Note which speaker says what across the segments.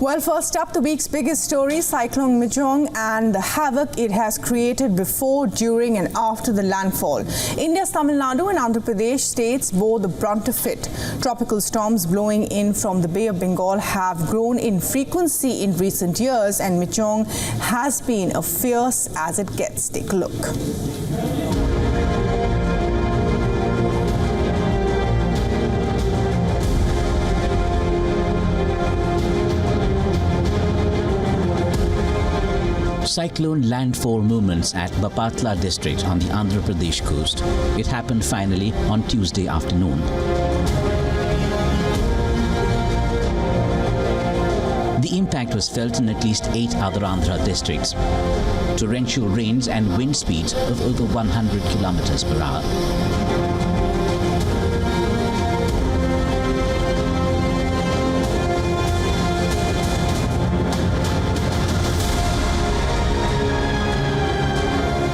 Speaker 1: Well, first up, the week's biggest story, Cyclone Michaung and the havoc it has created before, during and after the landfall. India's Tamil Nadu and Andhra Pradesh states bore the brunt of it. Tropical storms blowing in from the Bay of Bengal have grown in frequency in recent years, and Michaung has been as fierce as it gets. Take a look.
Speaker 2: Cyclone landfall movements at Bapatla district on the Andhra Pradesh coast. It happened finally on Tuesday afternoon. The impact was felt in at least 8 other Andhra districts. Torrential rains and wind speeds of over 100 kilometers per hour.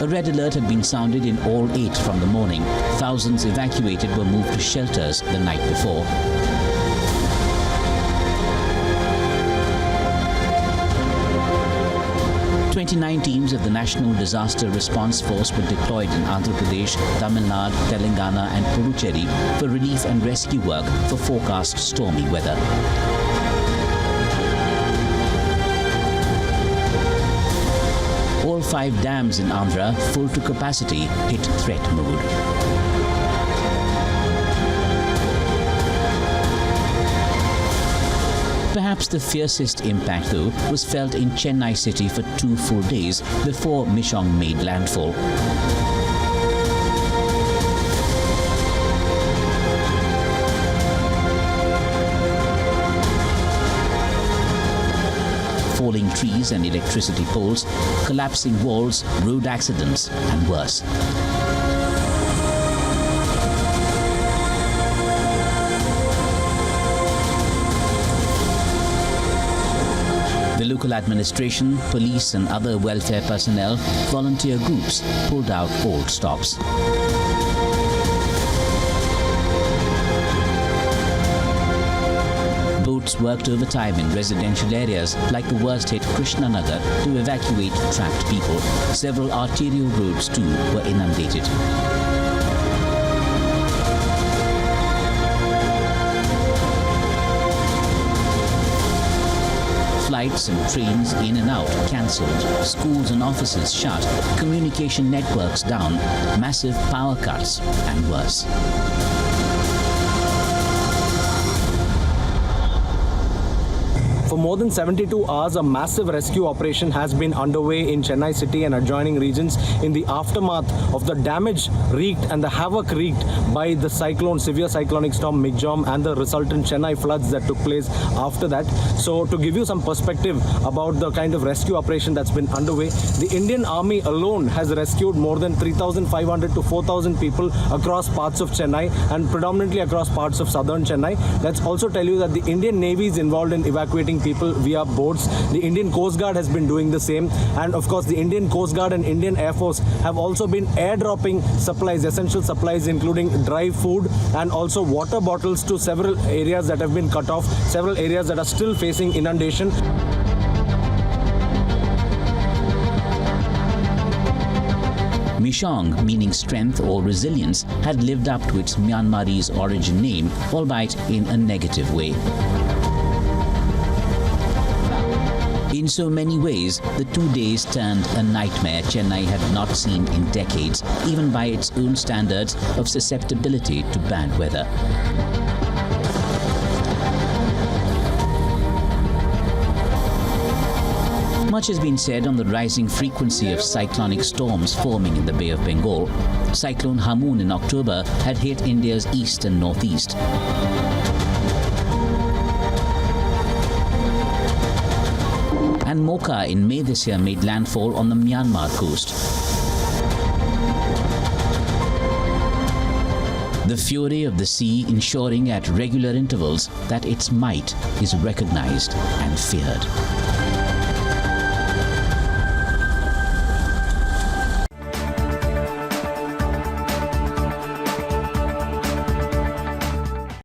Speaker 2: A red alert had been sounded in all 8 from the morning. Thousands evacuated were moved to shelters the night before. "29 teams of the National Disaster Response Force were deployed in Andhra Pradesh, Tamil Nadu, Telangana and Puducherry for relief and rescue work for forecast stormy weather. All 5 dams in Andhra, full to capacity, hit threat mode. Perhaps the fiercest impact, though, was felt in Chennai city for 2 full days before Michaung made landfall. Falling trees and electricity poles, collapsing walls, road accidents, and worse. The local administration, police, and other welfare personnel, volunteer groups pulled out all stops. Boats worked overtime in residential areas like the worst-hit Krishnanagar to evacuate trapped people. Several arterial roads too were inundated. Flights and trains in and out cancelled, schools and offices shut, communication networks down, massive power cuts, and worse.
Speaker 3: For more than 72 hours, a massive rescue operation has been underway in Chennai city and adjoining regions in the aftermath of the damage wreaked and the havoc wreaked by the severe cyclonic storm Michaung and the resultant Chennai floods that took place after that. So to give you some perspective about the kind of rescue operation that's been underway, the Indian Army alone has rescued more than 3,500 to 4,000 people across parts of Chennai and predominantly across parts of southern Chennai. Let's also tell you that the Indian Navy is involved in evacuating people via boats. The Indian Coast Guard has been doing the same, and of course the Indian Coast Guard and Indian Air Force have also been airdropping supplies, essential supplies including dry food and also water bottles to several areas that have been cut off, several areas that are still facing inundation.
Speaker 2: Michaung, meaning strength or resilience, had lived up to its Myanmarese origin name, albeit in a negative way. In so many ways, the 2 days turned a nightmare Chennai had not seen in decades, even by its own standards of susceptibility to bad weather. Much has been said on the rising frequency of cyclonic storms forming in the Bay of Bengal. Cyclone Hamoon in October had hit India's east and northeast. And Mocha in May this year made landfall on the Myanmar coast. The fury of the sea ensuring at regular intervals that its might is recognized and feared.